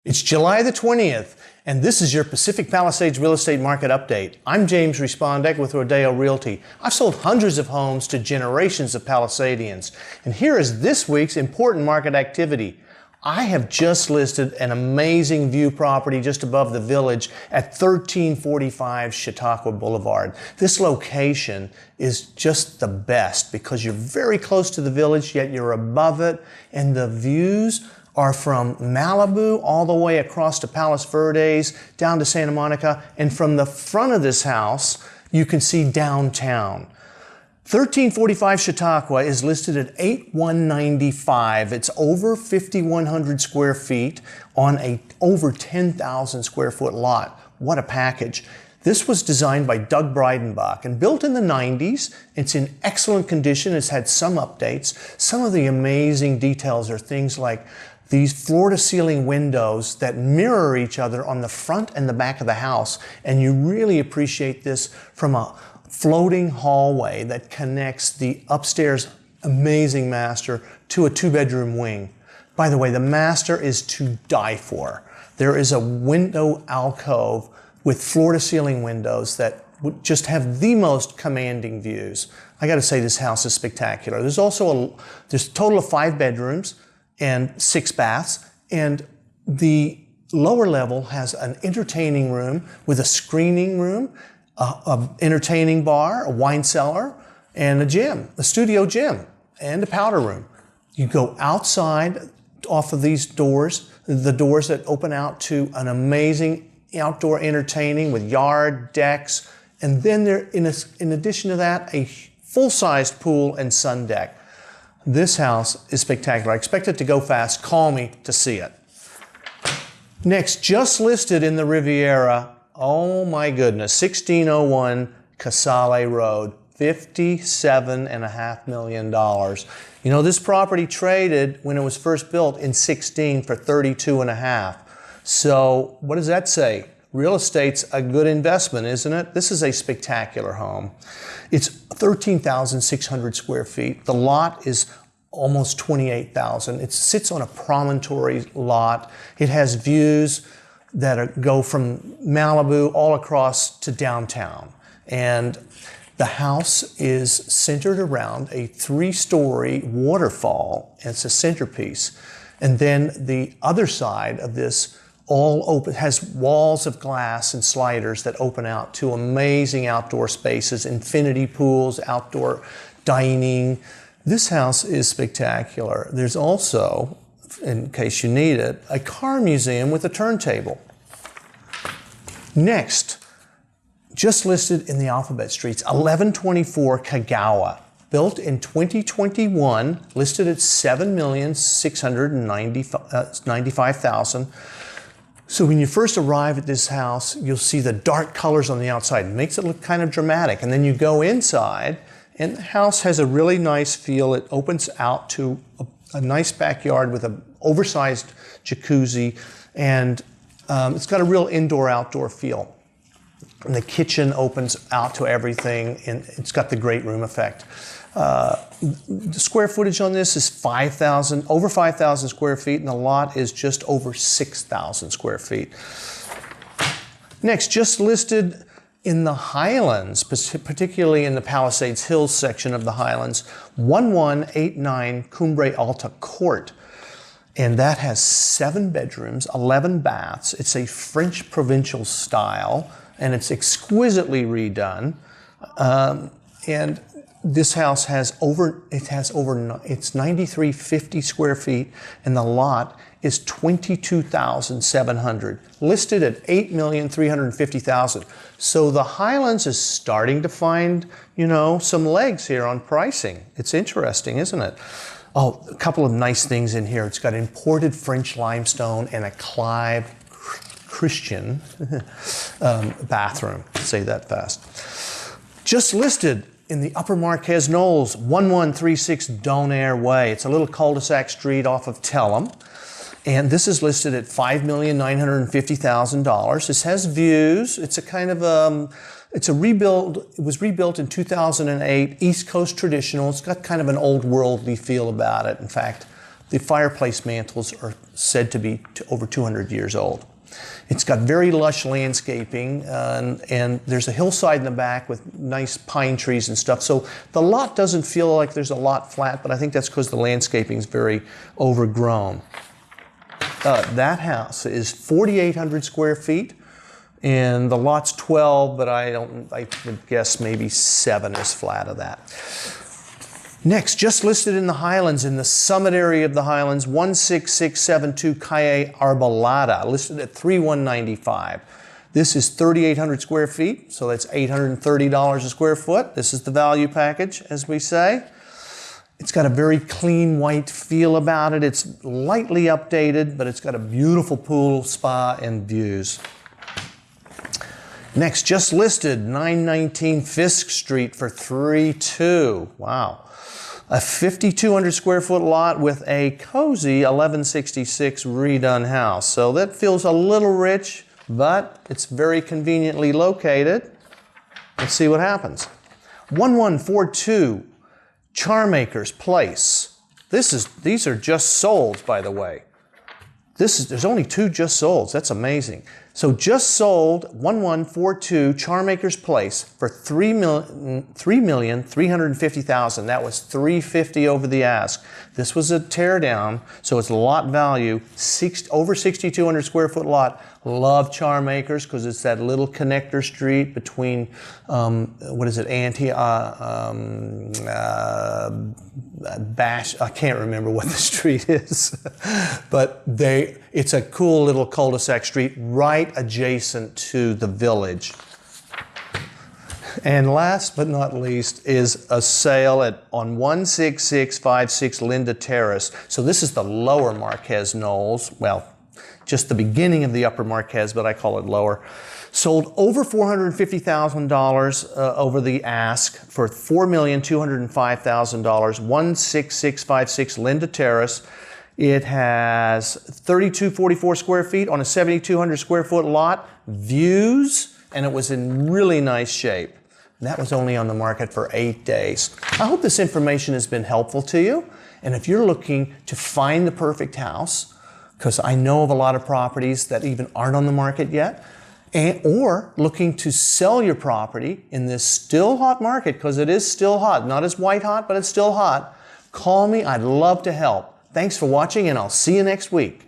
It's July the 20th, and this is your Pacific Palisades Real Estate Market Update. I'm James Respondek with Rodeo Realty. I've sold hundreds of homes to generations of Palisadians, and here is this week's important market activity. I have just listed an amazing view property just above the village at 1345 Chautauqua Boulevard. This location is just the best because you're very close to the village, yet you're above it, and the views are from Malibu all the way across to Palos Verdes, down to Santa Monica, and from the front of this house, you can see downtown. 1345 Chautauqua is listed at $8,195. It's over 5,100 square feet on a over 10,000 square foot lot. What a package. This was designed by Doug Breidenbach and built in the 90s. It's in excellent condition. It's had some updates. Some of the amazing details are things like these floor-to-ceiling windows that mirror each other on the front and the back of the house. And you really appreciate this from a floating hallway that connects the upstairs amazing master to a two-bedroom wing. By the way, the master is to die for. There is a window alcove with floor-to-ceiling windows that would just have the most commanding views. I got to say, this house is spectacular. There's also there's a total of 5 bedrooms and 6 baths, and the lower level has an entertaining room with a screening room, an entertaining bar, a wine cellar, and a gym, a studio gym, and a powder room. You go outside off of these doors, the doors that open out to an amazing outdoor entertaining with yard, decks, and then there, in addition to that, a full-sized pool and sun deck. This house is spectacular. I expect it to go fast. Call me to see it. Next, just listed in the Riviera, oh my goodness, 1601 Casale Road, $57.5 million. You know, this property traded when it was first built in 16 for 32.5. So what does that say? Real estate's a good investment, isn't it? This is a spectacular home. It's 13,600 square feet. The lot is almost 28,000. It sits on a promontory lot. It has views that go from Malibu all across to downtown. And the house is centered around a 3-story waterfall. It's a centerpiece. And then the other side of this all open, has walls of glass and sliders that open out to amazing outdoor spaces, infinity pools, outdoor dining. This house is spectacular. There's also, in case you need it, a car museum with a turntable. Next, just listed in the Alphabet Streets, 1124 Kagawa, built in 2021, listed at $7,695,000. So when you first arrive at this house, you'll see the dark colors on the outside. It makes it look kind of dramatic. And then you go inside, and the house has a really nice feel. It opens out to a nice backyard with an oversized jacuzzi, and it's got a real indoor-outdoor feel. And the kitchen opens out to everything, and it's got the great room effect. The square footage on this is over 5,000 square feet, and the lot is just over 6,000 square feet. Next, just listed in the Highlands, particularly in the Palisades Hills section of the Highlands, 1189 Cumbre Alta Court. And that has 7 bedrooms, 11 baths. It's a French provincial style, and it's exquisitely redone. And this house has it's 9,350 square feet, and the lot is 22,700, listed at $8,350,000. So the Highlands is starting to find, you know, some legs here on pricing. It's interesting, isn't it? Oh, a couple of nice things in here. It's got imported French limestone and a Clive Christian bathroom. Say that fast. Just listed in the Upper Marquez Knolls, 1136 Donaire Way. It's a little cul-de-sac street off of Telham. And this is listed at $5,950,000. This has views. It's a kind of it's a rebuild. It was rebuilt in 2008, East Coast traditional. It's got kind of an old worldly feel about it. In fact, The fireplace mantles are said to be over 200 years old. It's got very lush landscaping, and there's a hillside in the back with nice pine trees and stuff. So the lot doesn't feel like there's a lot flat, but I think that's because the landscaping is very overgrown. That house is 4,800 square feet, and the lot's 12, but I would guess maybe 7 is flat of that. Next, just listed in the Highlands, in the summit area of the Highlands, 16672 Calle Arbolada, listed at $3,195. This is 3,800 square feet, so that's $830 a square foot. This is the value package, as we say. It's got a very clean white feel about it. It's lightly updated, but it's got a beautiful pool, spa, and views. Next, just listed, 919 Fisk Street for $3,200. Wow. A 5,200 square foot lot with a cozy 1166 redone house. So that feels a little rich, but it's very conveniently located. Let's see what happens. 1142 Charmakers Place. These are just sold, by the way. There's only 2 just sold. That's amazing. So just sold 1142 Charmakers Place for $3,350,000. That was $350,000 over the ask. This was a tear down, so it's lot value, over 6,200 square foot lot. Love Charmakers because it's that little connector street between I can't remember what the street is, but it's a cool little cul-de-sac street right adjacent to the village. And last but not least is a sale on 16656 Linda Terrace. So this is the lower Marquez Knolls. Well, just the beginning of the upper Marquez, but I call it lower. Sold over $450,000 over the ask for $4,205,000. 16656 Linda Terrace. It has 3,244 square feet on a 7,200 square foot lot, views, and it was in really nice shape. That was only on the market for 8 days. I hope this information has been helpful to you. And if you're looking to find the perfect house, because I know of a lot of properties that even aren't on the market yet, or looking to sell your property in this still hot market, because it is still hot, not as white hot, but it's still hot, call me. I'd love to help. Thanks for watching, and I'll see you next week.